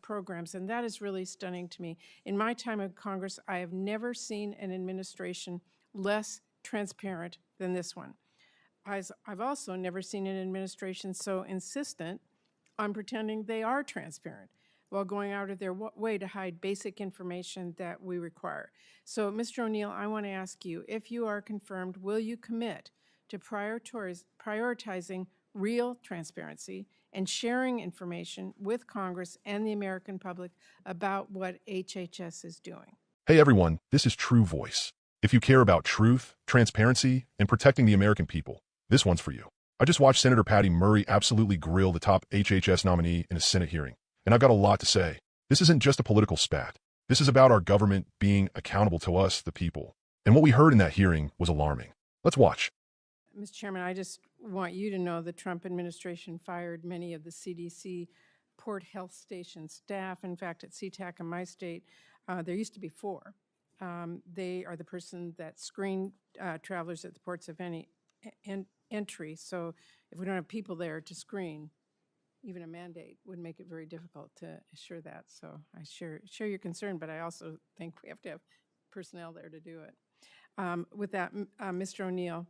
programs, and that is really stunning to me. In my time in Congress, I have never seen an administration less transparent than this one. I've also never seen an administration so insistent on pretending they are transparent while going out of their way to hide basic information that we require. So, Mr. O'Neill, I want to ask you, if you are confirmed, will you commit to prioritizing real transparency and sharing information with Congress and the American public about what HHS is doing? Hey everyone, this is True Voice. If you care about truth, transparency, and protecting the American people, this one's for you. I just watched Senator Patty Murray absolutely grill the top HHS nominee in a Senate hearing, and I've got a lot to say. This isn't just a political spat. This is about our government being accountable to us, the people. And what we heard in that hearing was alarming. Let's watch. Mr. Chairman, I just want you to know the Trump administration fired many of the CDC Port Health Station staff. In fact, at SeaTac in my state, there used to be 4. They are the person that screen travelers at the ports of any entry. So if we don't have people there to screen, even a mandate would make it very difficult to assure that. So I share your concern, but I also think we have to have personnel there to do it. With that, Mr. O'Neill,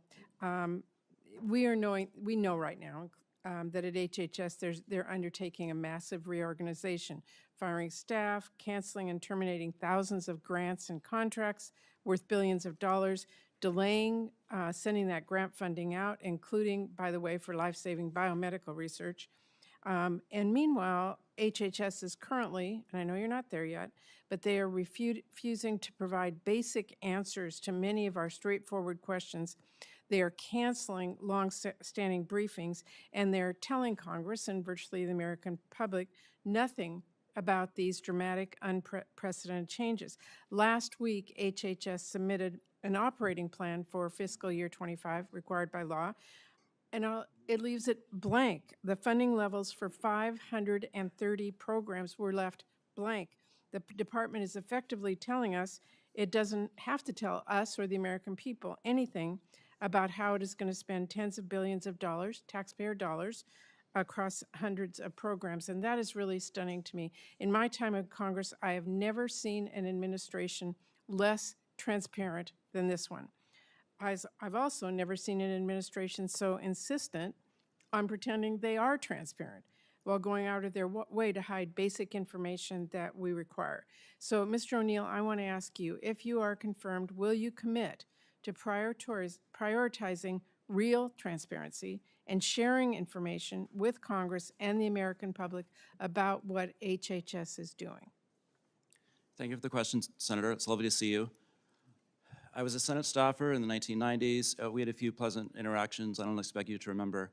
we know right now that at HHS they're undertaking a massive reorganization, firing staff, canceling and terminating thousands of grants and contracts worth billions of dollars, delaying sending that grant funding out, including, by the way, for life-saving biomedical research. And meanwhile, HHS is currently, and I know you're not there yet, but they are refusing to provide basic answers to many of our straightforward questions. They are canceling long-standing briefings, and they're telling Congress and virtually the American public nothing about these dramatic, unprecedented changes. Last week, HHS submitted an operating plan for fiscal year 25, required by law, and it leaves it blank. The funding levels for 530 programs were left blank. The department is effectively telling us it doesn't have to tell us or the American people anything about how it is going to spend tens of billions of dollars, taxpayer dollars, across hundreds of programs, and that is really stunning to me. In my time in Congress, I have never seen an administration less transparent than this one. I've also never seen an administration so insistent on pretending they are transparent while going out of their way to hide basic information that we require. So, Mr. O'Neill, I want to ask you, if you are confirmed, will you commit to prioritizing real transparency and sharing information with Congress and the American public about what HHS is doing? Thank you for the question, Senator. It's lovely to see you. I was a Senate staffer in the 1990s. We had a few pleasant interactions I don't expect you to remember.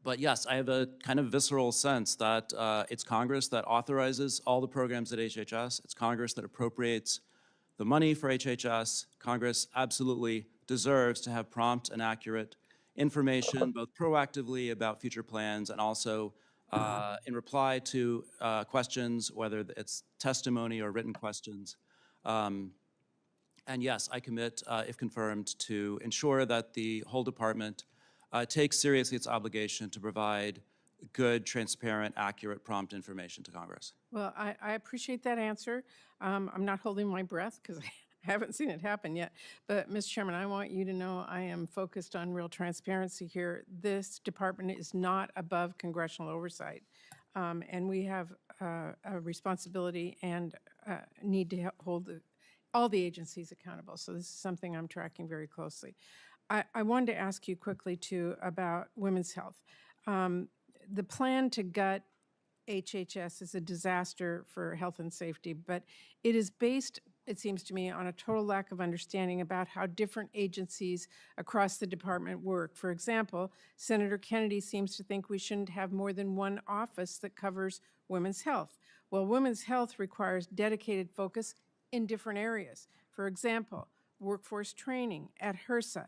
But yes, I have a kind of visceral sense that it's Congress that authorizes all the programs at HHS. It's Congress that appropriates the money for HHS. Congress absolutely deserves to have prompt and accurate information, both proactively about future plans and also in reply to questions, whether it's testimony or written questions. And yes, I commit, if confirmed, to ensure that the whole department takes seriously its obligation to provide good, transparent, accurate, prompt information to Congress. Well, I appreciate that answer. I'm not holding my breath because I haven't seen it happen yet. But, Mr. Chairman, I want you to know I am focused on real transparency here. This department is not above congressional oversight. And we have a responsibility and need to hold all the agencies accountable. So this is something I'm tracking very closely. I wanted to ask you quickly, too, about women's health. The plan to gut HHS is a disaster for health and safety, but it is based, it seems to me, on a total lack of understanding about how different agencies across the department work. For example, Senator Kennedy seems to think we shouldn't have more than one office that covers women's health. Well, women's health requires dedicated focus in different areas. For example, workforce training at HRSA,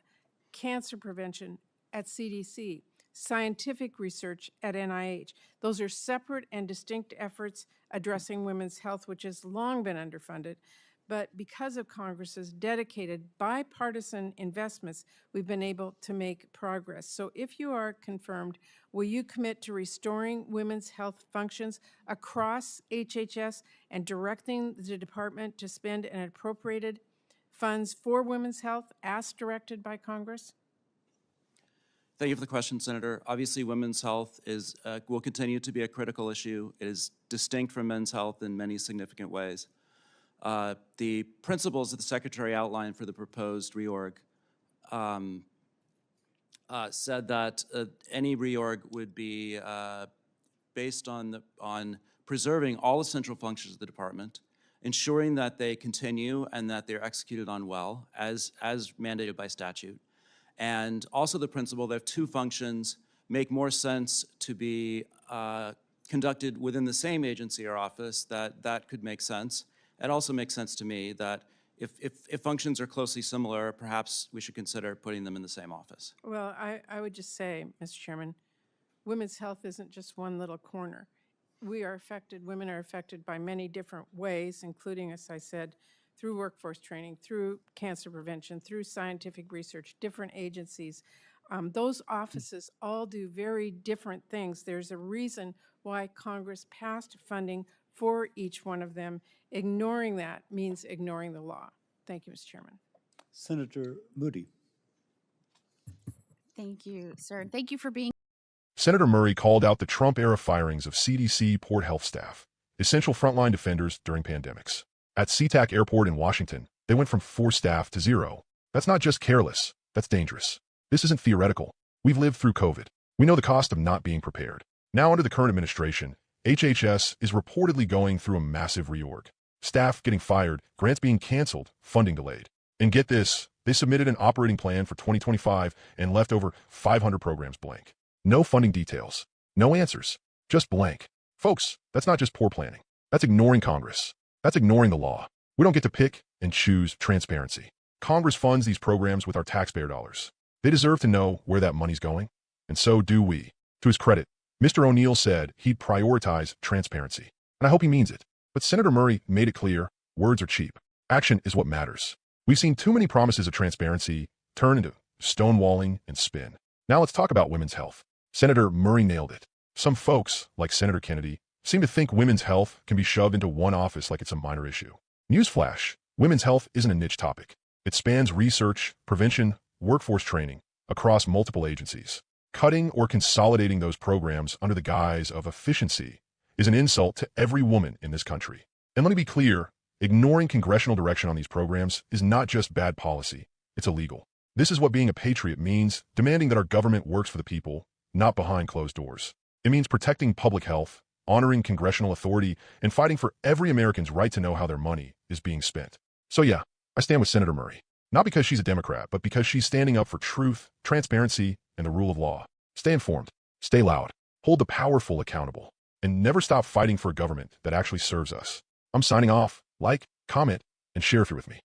cancer prevention at CDC, scientific research at NIH. Those are separate and distinct efforts addressing women's health, which has long been underfunded. But because of Congress's dedicated bipartisan investments, we've been able to make progress. So if you are confirmed, will you commit to restoring women's health functions across HHS and directing the department to spend an appropriated funds for women's health as directed by Congress? Thank you for the question, Senator. Obviously, women's health will continue to be a critical issue. It is distinct from men's health in many significant ways. The principles that the Secretary outlined for the proposed reorg said that any reorg would be based on preserving all essential functions of the department, ensuring that they continue and that they're executed on well, as mandated by statute. And also the principle that if two functions make more sense to be conducted within the same agency or office, that could make sense. It also makes sense to me that if functions are closely similar, perhaps we should consider putting them in the same office. Well, I would just say, Mr. Chairman, women's health isn't just one little corner. Women are affected by many different ways, including, as I said, through workforce training, through cancer prevention, through scientific research, different agencies. Those offices all do very different things. There's a reason why Congress passed funding for each one of them. Ignoring that means ignoring the law. Thank you, Mr. Chairman. Senator Moody. Thank you, sir. Thank you for being. Senator Murray called out the Trump-era firings of CDC Port Health staff, essential frontline defenders during pandemics. At SeaTac Airport in Washington, they went from 4 staff to 0. That's not just careless, that's dangerous. This isn't theoretical. We've lived through COVID. We know the cost of not being prepared. Now, under the current administration, HHS is reportedly going through a massive reorg. Staff getting fired, grants being canceled, funding delayed. And get this, they submitted an operating plan for 2025 and left over 500 programs blank. No funding details, no answers, just blank. Folks, that's not just poor planning. That's ignoring Congress. That's ignoring the law. We don't get to pick and choose transparency. Congress funds these programs with our taxpayer dollars. They deserve to know where that money's going, and so do we. To his credit, Mr. O'Neill said he'd prioritize transparency, and I hope he means it. But Senator Murray made it clear, words are cheap. Action is what matters. We've seen too many promises of transparency turn into stonewalling and spin. Now let's talk about women's health. Senator Murray nailed it. Some folks, like Senator Kennedy, seem to think women's health can be shoved into one office like it's a minor issue. Newsflash, women's health isn't a niche topic. It spans research, prevention, workforce training across multiple agencies. Cutting or consolidating those programs under the guise of efficiency is an insult to every woman in this country. And let me be clear, ignoring congressional direction on these programs is not just bad policy, it's illegal. This is what being a patriot means, demanding that our government works for the people, not behind closed doors. It means protecting public health, honoring congressional authority, and fighting for every American's right to know how their money is being spent. So yeah, I stand with Senator Murray. Not because she's a Democrat, but because she's standing up for truth, transparency, and the rule of law. Stay informed, stay loud, hold the powerful accountable, and never stop fighting for a government that actually serves us. I'm signing off. Like, comment, and share if you're with me.